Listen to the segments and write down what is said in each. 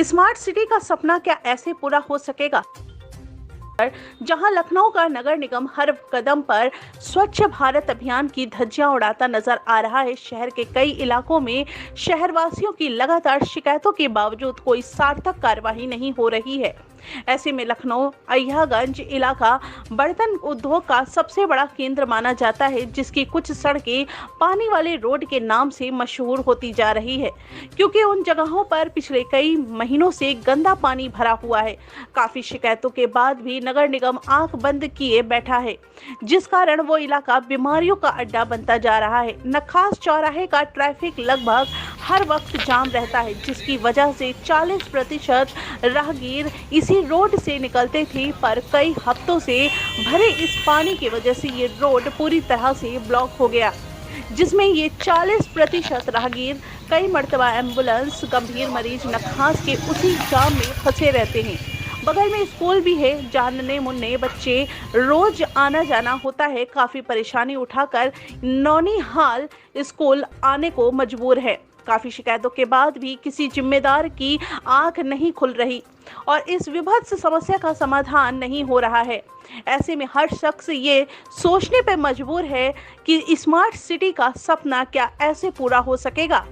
Smart city का सपना क्या ऐसे पूरा हो सकेगा? जहां लखनऊ का नगर निगम हर कदम पर स्वच्छ भारत अभियान की धज्जियां उड़ाता नजर आ रहा है, शहर के कई इलाकों में शहरवासियों की लगातार शिकायतों के बावजूद कोई सार्थक कार्यवाही नहीं हो रही है। ऐसे में लखनऊ अहियागंज इलाका बर्तन उद्योग का सबसे बड़ा केंद्र माना जाता है, जिसकी कुछ सड़कें पानी वाले रोड के नाम से मशहूर होती जा रही है, क्योंकि उन जगहों पर पिछले कई महीनों से गंदा पानी भरा हुआ है। काफी शिकायतों के बाद भी नगर निगम आंख बंद किए बैठा है, जिस कारण वो इलाका बीमारियों का अड्डा बनता जा रहा है। नखास चौराहे का ट्रैफिक लगभग हर वक्त जाम रहता है, जिसकी वजह से 40% राहगीर इसी रोड से निकलते थे, पर कई हफ्तों से भरे इस पानी की वजह से ये रोड पूरी तरह से ब्लॉक हो गया, जिसमें ये 40% राहगीर कई मर्तबा एम्बुलेंस, गंभीर मरीज नखास के उसी जाम में फंसे रहते हैं। बगल में स्कूल भी है, जानने मुन्ने बच्चे रोज आना जाना होता है, काफी परेशानी उठाकर नौनिहाल स्कूल आने को मजबूर है। काफी शिकायतों के बाद भी किसी जिम्मेदार की आंख नहीं खुल रही और इस विभत्स समस्या का समाधान नहीं हो रहा है। ऐसे में हर शख्स ये सोचने पर मजबूर है कि स्मार्ट सिटी का सपना क्या ऐसे पूरा हो सकेगा।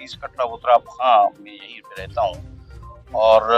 इस कटरा उतरा हाँ मैं यहीं पे रहता हूँ और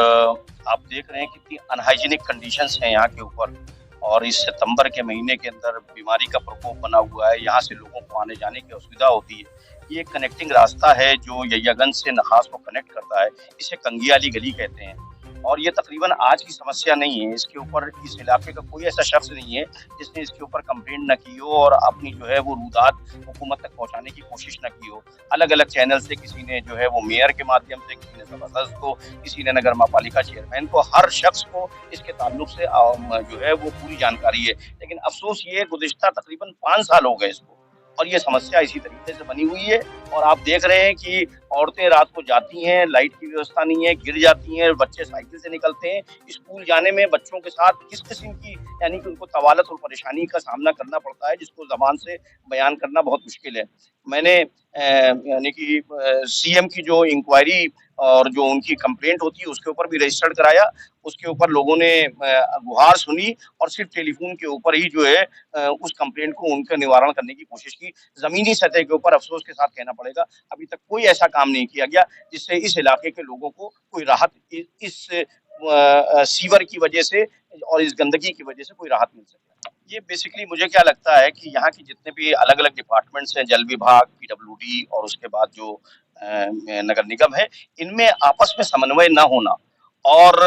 आप देख रहे हैं कितनी अनहाइजीनिक कंडीशंस हैं यहाँ के ऊपर। और इस सितंबर के महीने के अंदर बीमारी का प्रकोप बना हुआ है, यहाँ से लोगों को आने जाने की असुविधा होती है। ये एक कनेक्टिंग रास्ता है जो यहियागंज से नखास को कनेक्ट करता है, इसे कंगियाली गली कहते हैं। और ये तकरीबन आज की समस्या नहीं है, इसके ऊपर इस इलाके का कोई ऐसा शख्स नहीं है जिसने इसके ऊपर कंप्लेंट न की हो और अपनी जो है वो रुदात हुकूमत तक पहुंचाने की कोशिश न की हो। अलग अलग चैनल से किसी ने जो है वो मेयर के माध्यम से, किसी ने सभासद को, किसी ने नगर पालिका चेयरमैन को, हर शख्स को इसके ताल्लुक से जो है वो पूरी जानकारी है। लेकिन अफसोस ये गुज़िश्ता तकरीबन 5 साल हो गए इसको और ये समस्या इसी तरीके से बनी हुई है। और आप देख रहे हैं कि औरतें रात को जाती हैं, लाइट की व्यवस्था नहीं है, गिर जाती हैं, बच्चे साइकिल से निकलते हैं। स्कूल जाने में बच्चों के साथ किस किस्म की यानी कि उनको तवालत और परेशानी का सामना करना पड़ता है, जिसको ज़बान से बयान करना बहुत मुश्किल है। मैंने यानी कि सीएम की जो इंक्वायरी और जो उनकी कंप्लेंट होती है उसके ऊपर भी रजिस्टर्ड कराया। उसके ऊपर लोगों ने गुहार सुनी और सिर्फ टेलीफोन के ऊपर ही जो है उस कंप्लेंट को उनका निवारण करने की कोशिश की। ज़मीनी सतह के ऊपर अफ़सोस के साथ कहना पड़ेगा अभी तक कोई ऐसा काम नहीं किया गया जिससे इस इलाके के लोगों को कोई राहत इस सीवर की वजह से और इस गंदगी की वजह से कोई राहत मिल सके। ये बेसिकली मुझे क्या लगता है कि यहाँ की जितने भी अलग-अलग डिपार्टमेंट्स हैं, जल विभाग, पीडब्ल्यूडी और उसके बाद जो नगर निगम है, इनमें आपस में समन्वय ना होना और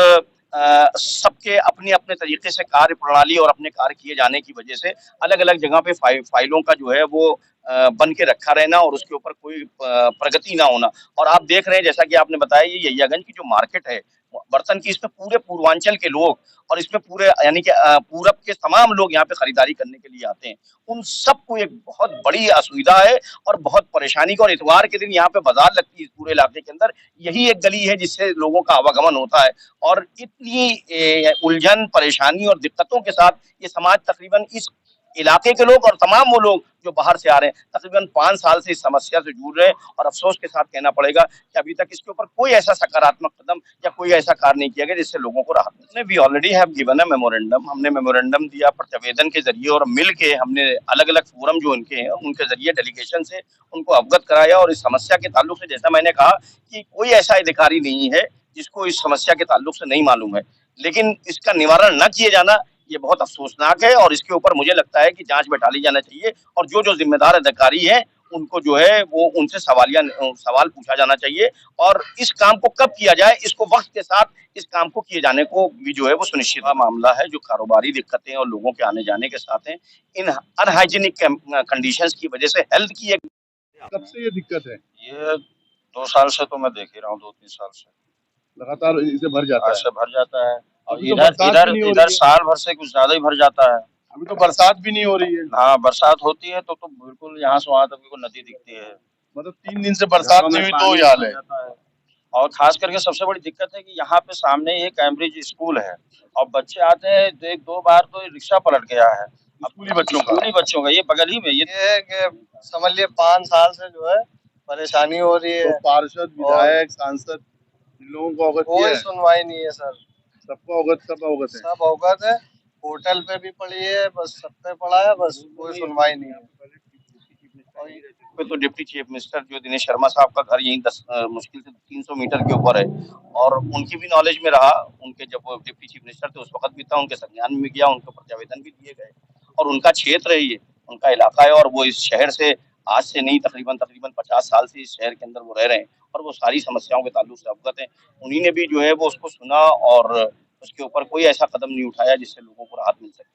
सबके अपने-अपने तरीके से कार्य प्रणाली और अपने कार्य किए जाने की वजह से अलग-अलग जगह पे फाइलों का जो है वो बन के रखा रहना और उसके ऊपर कोई प्रगति ना होना। और आप देख रहे हैं जैसा कि आपने बताया ये यहियागंज की जो मार्केट है, बर्तन की, इसमें पूरे पूर्वांचल के लोग और इसमें पूरे यानी कि पूरब के तमाम लोग यहाँ पे खरीदारी करने के लिए आते हैं। उन सबको एक बहुत बड़ी असुविधा है और बहुत परेशानी का। और इतवार के दिन यहाँ पे बाज़ार लगती है इस पूरे इलाके के अंदर। यही एक गली है जिससे लोगों का आवागमन होता है और इतनी उलझन, परेशानी और दिक्कतों के साथ ये समाज तकरीबन इस इलाके के लोग और तमाम वो लोग जो बाहर से आ रहे हैं तकरीबन 5 साल से इस समस्या से जूझ रहे हैं। और अफसोस के साथ कहना पड़ेगा कि अभी तक इसके ऊपर कोई ऐसा सकारात्मक कदम या कोई ऐसा कार्य नहीं किया गया जिससे लोगों को राहत मिले। We already have given a memorandum, हमने मेमोरेंडम दिया प्रतिवेदन के जरिए और मिल के हमने अलग-अलग फोरम जो उनके हैं उनके जरिए डेलीगेशन से उनको अवगत कराया। और इस समस्या के ताल्लुक से जैसा मैंने कहा कि कोई ऐसा अधिकारी नहीं है जिसको इस समस्या के ताल्लुक से नहीं मालूम है, लेकिन इसका निवारण न किए जाना ये बहुत अफसोसनाक है। और इसके ऊपर मुझे लगता है कि जांच बैठा ली जाना चाहिए और जो जिम्मेदार अधिकारी हैं उनको जो है वो उनसे सवाल पूछा जाना चाहिए और इस काम को कब किया जाए, इसको वक्त के साथ इस काम को किए जाने को भी जो है वो सुनिश्चित मामला है। जो कारोबारी दिक्कतें और लोगों के आने जाने के साथ हैं, इन अनहाइजीनिक कंडीशंस की वजह से हेल्थ की एक कब से ये दिक्कत है? ये 2 साल से तो मैं देख ही रहा हूँ, 2-3 साल से लगातार इसे भर जाता है। ऐसे भर जाता है और अभी तो इधर बरसात इधर भी नहीं हो इधर रही है। साल भर से कुछ ज्यादा ही भर जाता है। अभी तो बरसात भी नहीं हो रही है। हाँ, बरसात होती है तो बिल्कुल यहाँ से वहाँ तक बिल्कुल नदी दिखती है। मतलब 3 दिन से बरसात नहीं हुई तो ये हाल है। और खास करके सबसे बड़ी दिक्कत है कि यहाँ पे सामने एक कैम्ब्रिज स्कूल है और बच्चे आते हैं, 1-2 बार तो रिक्शा पलट गया है स्कूली बच्चों का। ये बगल ही में ये है कि समझ लिए 5 साल से जो है परेशानी हो रही तो है। पार्षद, विधायक, सांसद इन लोगों को अवगत किया कोई है? सुनवाई नहीं है सर। सबको अवगत, सब अवगत है। सब अवगत है, होटल पे भी पड़ी है, बस सब पे पड़ा है, बस कोई सुनवाई नहीं है। पे तो डिप्टी चीफ मिनिस्टर जो दिनेश शर्मा साहब का घर यहीं मुश्किल से 300 मीटर के ऊपर है और उनकी भी नॉलेज में रहा। उनके जब वो डिप्टी चीफ मिनिस्टर थे उस वक्त भी था, उनके संज्ञान में गया, उनके ऊपर आवेदन भी दिए गए और उनका क्षेत्र है ये, उनका इलाका है और वो इस शहर से आज से नहीं तकरीबन 50 साल से इस शहर के अंदर वो रह रहे हैं और वो सारी समस्याओं के ताल्लुक से अवगत हैं। उन्हीं ने भी जो है वो उसको सुना और उसके ऊपर कोई ऐसा कदम नहीं उठाया जिससे लोगों को राहत मिल सके।